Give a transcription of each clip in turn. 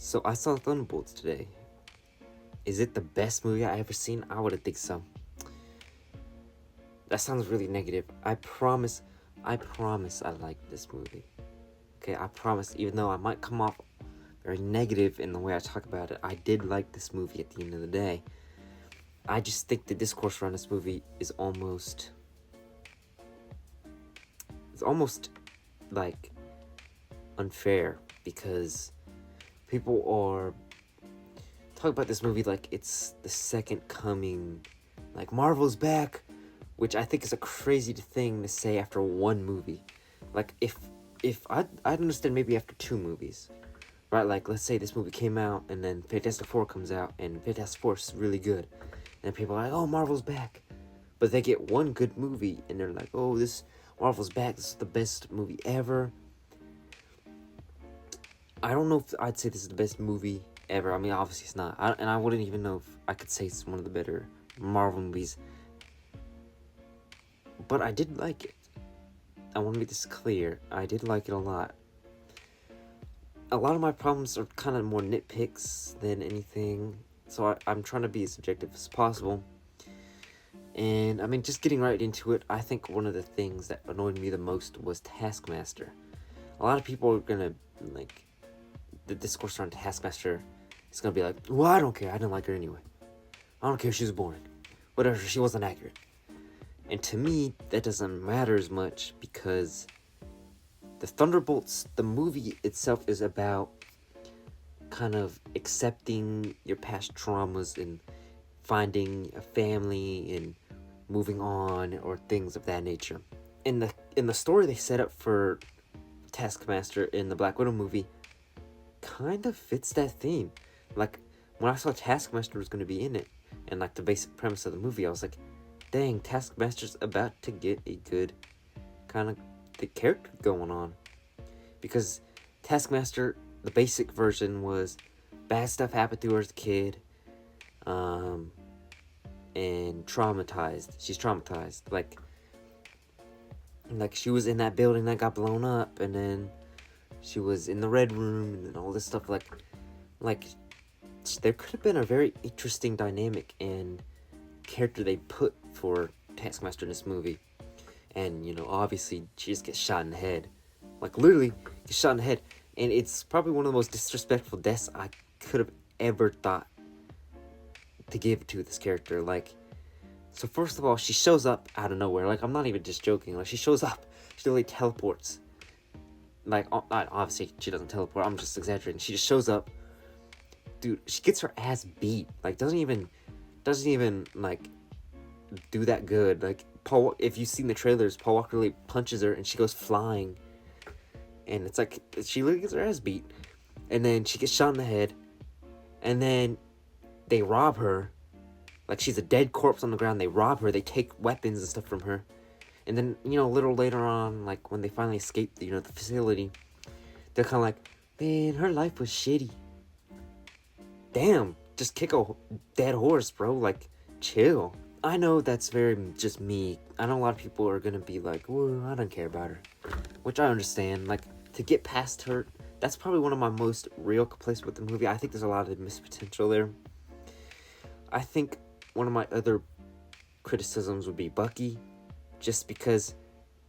So I saw Thunderbolts today. Is it the best movie I ever seen? I wouldn't think so. That sounds really negative. I promise I like this movie. Okay, I promise, even though I might come off very negative in the way I talk about it, I did like this movie at the end of the day. I just think the discourse around this movie is almost like unfair, because people are talking about this movie like it's the second coming, like Marvel's back, which I think is a crazy thing to say after one movie. Like if I'd understand maybe after two movies, right? Like let's say this movie came out and then Fantastic Four comes out and Fantastic Four is really good, and people are like, oh, Marvel's back, but they get one good movie and they're like, oh, this Marvel's back, this is the best movie ever. I don't know if I'd say this is the best movie ever. I mean, obviously it's not. And I wouldn't even know if I could say it's one of the better Marvel movies. But I did like it. I want to make this clear. I did like it a lot. A lot of my problems are kind of more nitpicks than anything. So I'm trying to be as subjective as possible. And, I mean, just getting right into it, I think one of the things that annoyed me the most was Taskmaster. A lot of people are going to, like, the discourse around Taskmaster is going to be like, well, I don't care, I didn't like her anyway. I don't care, she was boring. Whatever, she wasn't accurate. And to me, that doesn't matter as much, because the Thunderbolts, the movie itself, is about kind of accepting your past traumas and finding a family and moving on, or things of that nature. In the story they set up for Taskmaster in the Black Widow movie kind of fits that theme. Like, when I saw Taskmaster was going to be in it, and like the basic premise of the movie, I was like, dang, Taskmaster's about to get a good kind of the character going on. Because Taskmaster, the basic version was bad stuff happened to her as a kid, and traumatized. She's traumatized. Like she was in that building that got blown up, and then she was in the Red Room, and then all this stuff. Like there could have been a very interesting dynamic and character they put for Taskmaster in this movie. And, you know, obviously, she just gets shot in the head. Like, literally, gets shot in the head. And it's probably one of the most disrespectful deaths I could have ever thought to give to this character. Like, so first of all, she shows up out of nowhere. Like, I'm not even just joking. Like, she shows up. She literally teleports. Like, obviously, she doesn't teleport. I'm just exaggerating. She just shows up. Dude, she gets her ass beat. Like, doesn't even, like, do that good. Like, if you've seen the trailers, Paul Walker really punches her and she goes flying. And it's like, she literally gets her ass beat. And then she gets shot in the head. And then they rob her. Like, she's a dead corpse on the ground. They rob her. They take weapons and stuff from her. And then, you know, a little later on, like, when they finally escape, the facility, they're kind of like, man, her life was shitty. Damn, just kick a dead horse, bro. Like, chill. I know that's very just me. I know a lot of people are gonna be like, whoa, I don't care about her. Which I understand. Like, to get past her, that's probably one of my most real complaints with the movie. I think there's a lot of missed potential there. I think one of my other criticisms would be Bucky, just because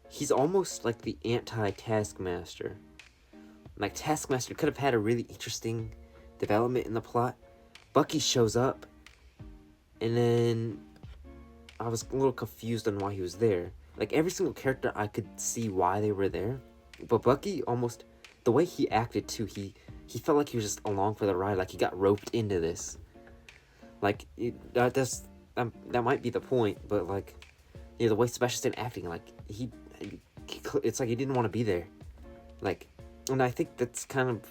he's almost like the anti-Taskmaster. Like, Taskmaster could have had a really interesting development in the plot. Bucky shows up, and then I was a little confused on why he was there. Like, every single character, I could see why they were there. But Bucky, almost, the way he acted too, he felt like he was just along for the ride. Like, he got roped into this. Like, that might be the point, but, like, the way Sebastian Stan acting, like, it's like he didn't want to be there. Like, and I think that's kind of,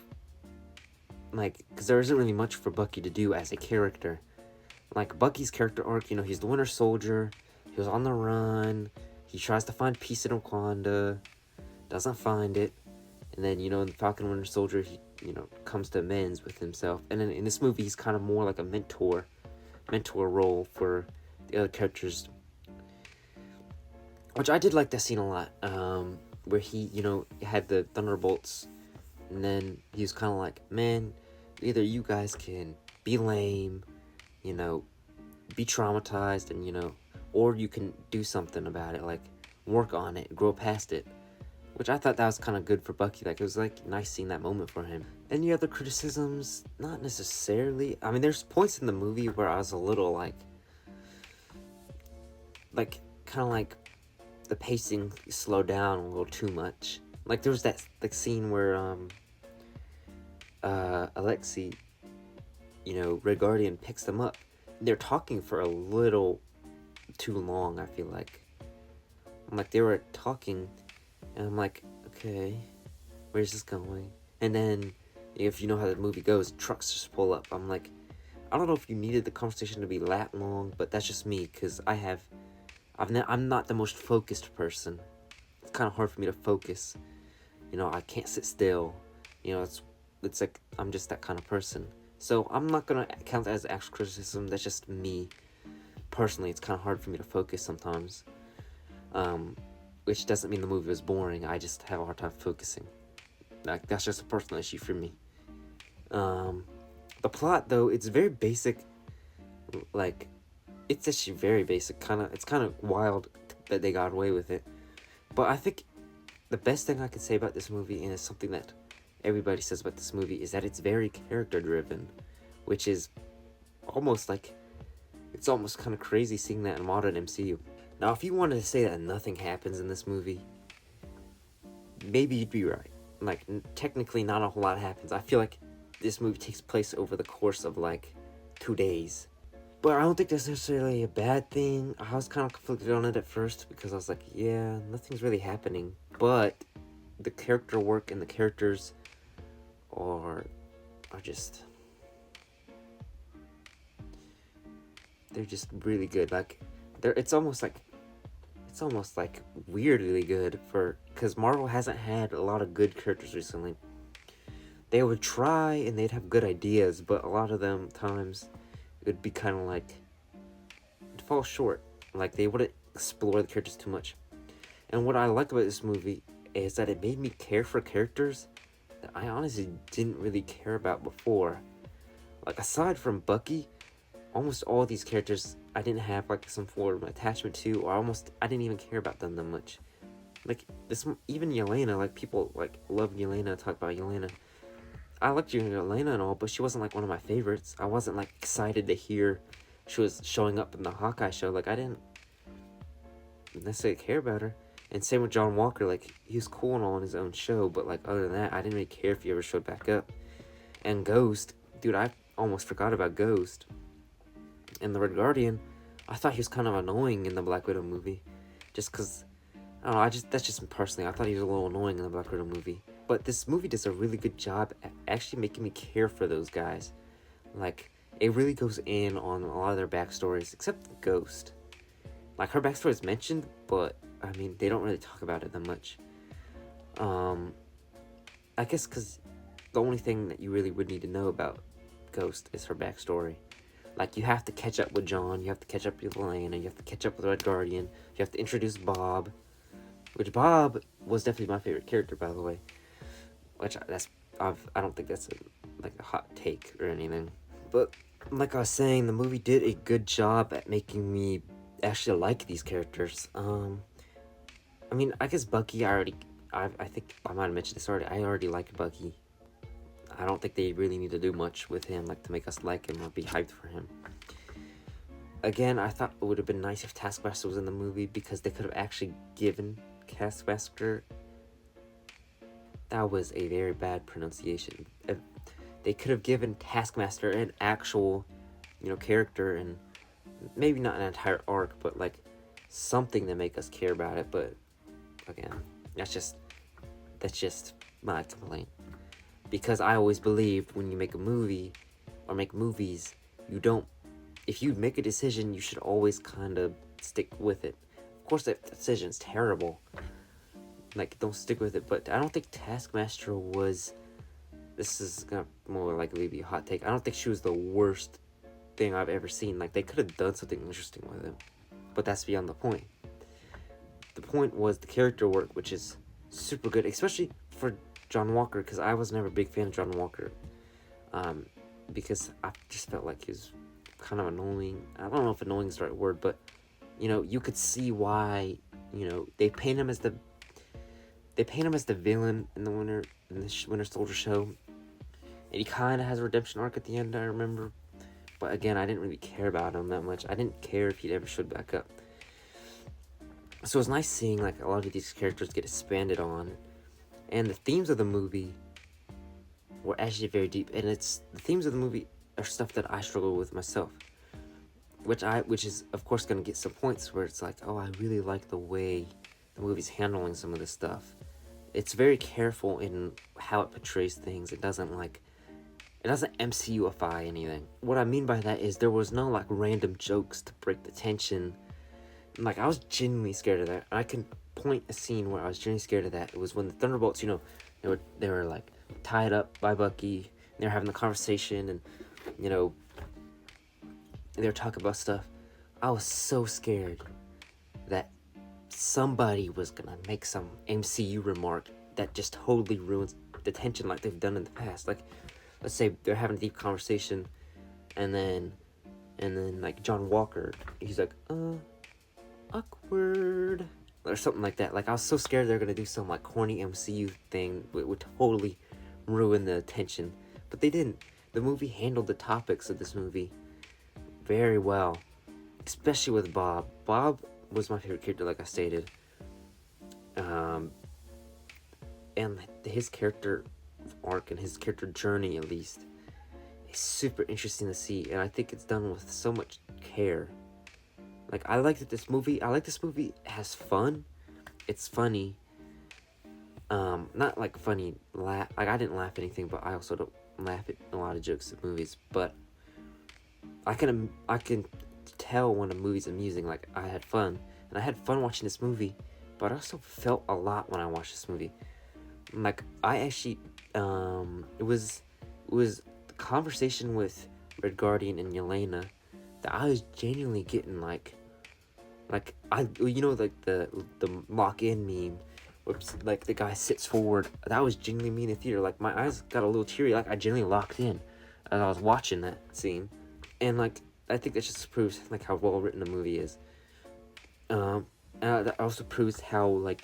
like, because there isn't really much for Bucky to do as a character. Like, Bucky's character arc, he's the Winter Soldier, he was on the run, he tries to find peace in Wakanda, doesn't find it, and then, in Falcon Winter Soldier, he, comes to amends with himself, and then in this movie, he's kind of more like a mentor role for the other characters, which I did like that scene a lot, where he, had the Thunderbolts, and then he was kind of like, man, Either you guys can be lame, you know, be traumatized, and or you can do something about it, like work on it, grow past it. Which I thought that was kind of good for Bucky. Like, it was like nice seeing that moment for him. Any other criticisms? Not necessarily. I mean, there's points in the movie where I was a little like kind of like the pacing slowed down a little too much. Like, there was that like scene where Alexei, Red Guardian picks them up. They're talking for a little too long, I feel like. They were talking, and I'm like, okay, where's this going? And then, if you know how the movie goes, trucks just pull up. I'm like, I don't know if you needed the conversation to be that long, but that's just me, because I'm not the most focused person. It's kind of hard for me to focus. I can't sit still. It's like I'm just that kind of person. So I'm not gonna count that as actual criticism. That's just me. Personally, it's kind of hard for me to focus sometimes. Which doesn't mean the movie was boring. I just have a hard time focusing. Like, that's just a personal issue for me. The plot, though, it's very basic. Like, it's actually very basic. It's kind of wild that they got away with it. But I think the best thing I could say about this movie, and it's something that everybody says about this movie, is that it's very character driven, which is almost it's almost kind of crazy seeing that in modern MCU. Now, if you wanted to say that nothing happens in this movie, maybe you'd be right. Like, technically not a whole lot happens. I feel like this movie takes place over the course of 2 days. But I don't think that's necessarily a bad thing. I was kind of conflicted on it at first because I was like, yeah, nothing's really happening. But the character work and the characters are just, they're just really good. It's almost like weirdly good because Marvel hasn't had a lot of good characters recently. They would try and they'd have good ideas, but a lot of them times it would be kind of it'd fall short. They wouldn't explore the characters too much. And what I like about this movie is that it made me care for characters that I honestly didn't really care about before. Aside from Bucky, almost all these characters I didn't have some form of attachment to, or I didn't even care about them that much. Even Yelena, people love Yelena, talk about Yelena. I liked Yelena and all, but she wasn't one of my favorites. I wasn't excited to hear she was showing up in the Hawkeye show. I didn't necessarily care about her. And same with John Walker. He was cool and all on his own show, but other than that, I didn't really care if he ever showed back up. And Ghost, dude, I almost forgot about Ghost. And the Red Guardian, I thought he was kind of annoying in the Black Widow movie. Just because, I don't know, that's just personally, I thought he was a little annoying in the Black Widow movie. But this movie does a really good job at actually making me care for those guys. It really goes in on a lot of their backstories, except Ghost. Her backstory is mentioned, but, I mean, they don't really talk about it that much. I guess because the only thing that you really would need to know about Ghost is her backstory. You have to catch up with John, you have to catch up with Elena, you have to catch up with Red Guardian, you have to introduce Bob. Which Bob was definitely my favorite character, by the way. Which I don't think that's a hot take or anything. But like I was saying, the movie did a good job at making me actually like these characters. I mean, I guess Bucky, I think I might have mentioned this already. I already like Bucky. I don't think they really need to do much with him, to make us like him or be hyped for him. Again, I thought it would have been nice if Taskmaster was in the movie, because they could have actually given Taskmaster... That was a very bad pronunciation. They could have given Taskmaster an actual, character, and maybe not an entire arc, but something to make us care about it. But again, that's just my complaint. Because I always believed when you make a movie or make movies, if you make a decision, you should always kind of stick with it. Of course, that decision's terrible. Don't stick with it. But I don't think Taskmaster was... This is gonna more likely be a hot take. I don't think she was the worst thing I've ever seen. They could have done something interesting with him. But that's beyond the point. The point was the character work, which is super good. Especially for John Walker, because I was never a big fan of John Walker. because I just felt like he was kind of annoying. I don't know if annoying is the right word, but you could see why they paint him as the villain in the Winter Soldier show, and he kind of has a redemption arc at the end, I remember. But again, I didn't really care about him that much. I didn't care if he'd ever showed back up. So it was nice seeing like a lot of these characters get expanded on, and the themes of the movie were actually very deep. And the themes of the movie are stuff that I struggle with myself, which is of course going to get some points where it's like, oh, I really like the way the movie's handling some of this stuff. It's very careful in how it portrays things. It doesn't MCU-ify anything. What I mean by that is there was no like random jokes to break the tension. Like, I was genuinely scared of that. I can point a scene where I was genuinely scared of that. It was when the Thunderbolts, they were like tied up by Bucky. They were having the conversation, and they were talking about stuff. I was so scared that somebody was gonna make some MCU remark that just totally ruins the tension like they've done in the past. Like, let's say they're having a deep conversation, and then like John Walker, he's like, awkward, or something like that. Like, I was so scared they're gonna do some like corny MCU thing. It would totally ruin the tension, but they didn't. The movie handled the topics of this movie very well, especially with Bob. Bob was my favorite character, like I stated. And his character arc and his character journey, at least, is super interesting to see, and I think it's done with so much care. Like, I like this movie has fun. It's funny. Not like funny laugh. Like, I didn't laugh at anything, but I also don't laugh at a lot of jokes at movies. But I can tell when a movie's amusing. Like, I had fun, and I had fun watching this movie, but I also felt a lot when I watched this movie. Like, I actually, it was the conversation with Red Guardian and Yelena that I was genuinely getting like the lock-in meme, where like the guy sits forward. That was genuinely me in the theater. Like, my eyes got a little teary. Like, I genuinely locked in as I was watching that scene, and like, I think that just proves like how well written the movie is. That also proves how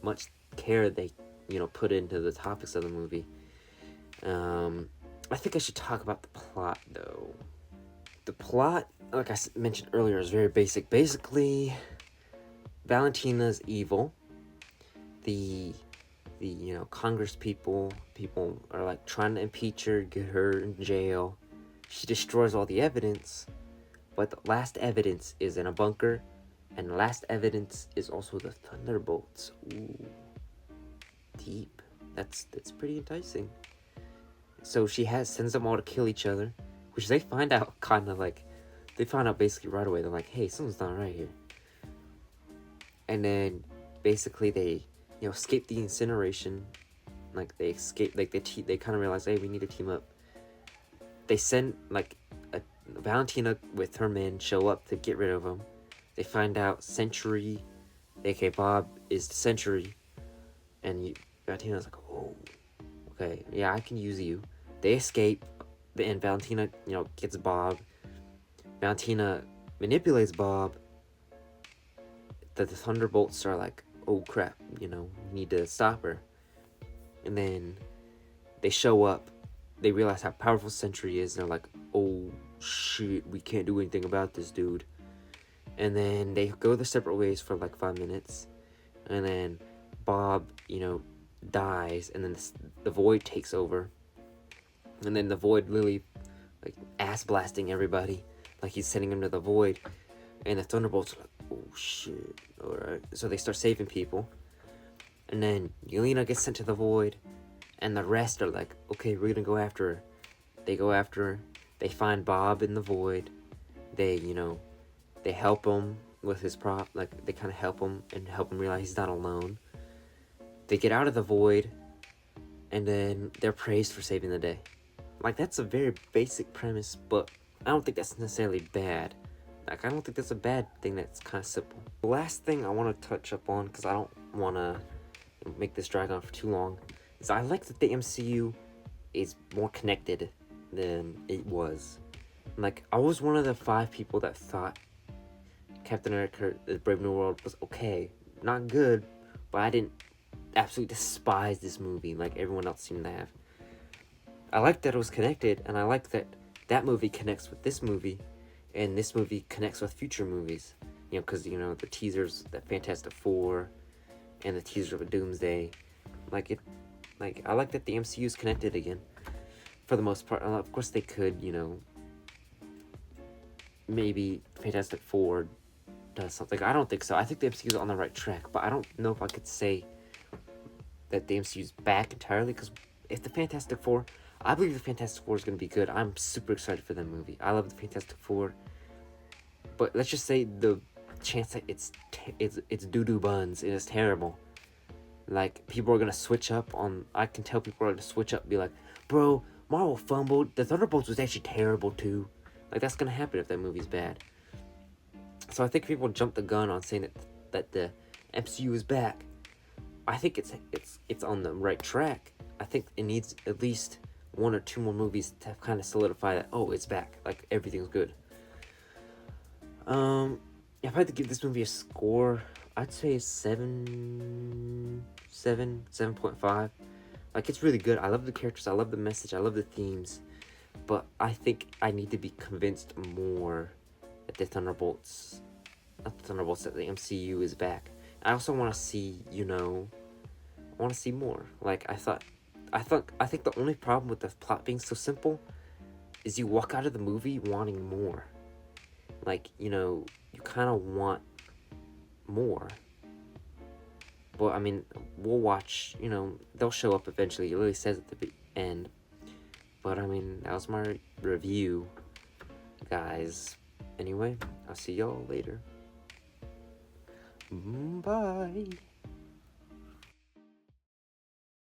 much care they put into the topics of the movie. I think I should talk about the plot, though. The plot, like I mentioned earlier, is very basic. Basically, Valentina's evil. The Congress people are like trying to impeach her, get her in jail. She destroys all the evidence, but the last evidence is in a bunker, and the last evidence is also the Thunderbolts. Ooh, deep. That's pretty enticing. So she sends them all to kill each other, which they find out basically right away. They're like, hey, something's not right here. And then basically they escape the incineration. Like, they escape, like they kind of realize, hey, we need to team up. They send Valentina with her men show up to get rid of them. They find out Sentry, aka Bob, is the Sentry, and Valentina's like, oh, okay, yeah, I can use you. They escape, and Valentina, gets Bob. Valentina manipulates Bob. The Thunderbolts are like, oh crap, we need to stop her. And then they show up. They realize how powerful Sentry is, and they're like, oh shit, we can't do anything about this dude. And then they go their separate ways for like 5 minutes. And then Bob, dies, and then the Void takes over. And then the Void literally, like, ass blasting everybody, like he's sending them to the Void. And the Thunderbolts are like, oh shit, alright. So they start saving people. And then Yelena gets sent to the Void, and the rest are like, okay, we're gonna go after her. They go after her. They find Bob in the Void. They help him with his prop. Like, they kind of help him and help him realize he's not alone. They get out of the Void, and then they're praised for saving the day. Like, that's a very basic premise, but I don't think that's necessarily bad. Like, I don't think that's a bad thing. That's kind of simple. The last thing I want to touch up on, because I don't want to make this drag on for too long, is I like that the MCU is more connected than it was. Like, I was one of the 5 people that thought Captain America: The Brave New World was okay, not good, but I didn't absolutely despise this movie like everyone else seemed to have. I liked that it was connected, and I like that that movie connects with this movie, and this movie connects with future movies. You know, because, you know, the teasers, that Fantastic Four, and the teaser of a Doomsday, like, I like that the MCU is connected again, for the most part. Of course, they could, you know, maybe Fantastic Four does something. I don't think so. I think the MCU is on the right track, but I don't know if I could say that the MCU is back entirely, because if the Fantastic Four, I believe the Fantastic Four is going to be good. I'm super excited for that movie. I love the Fantastic Four, but let's just say the chance that it's doo-doo buns, and it's terrible. Like, people are going to switch up on, I can tell people are going to switch up and be like, bro, Marvel fumbled. The Thunderbolts was actually terrible too. Like, that's going to happen if that movie's bad. So I think people jump the gun on saying that the MCU is back. I think it's on the right track. I think it needs at least 1 or 2 more movies to kind of solidify that, oh, it's back. Like, everything's good. If I had to give this movie a score, I'd say 7.5. Like, it's really good. I love the characters. I love the message. I love the themes. But I think I need to be convinced more that that the MCU is back. I also want to see, you know, I want to see more. Like, I think the only problem with the plot being so simple is you walk out of the movie wanting more. Like, you know, you kind of want more. But, I mean, we'll watch, you know, they'll show up eventually. It really says at the end. But, I mean, that was my review, guys. Anyway, I'll see y'all later. Bye.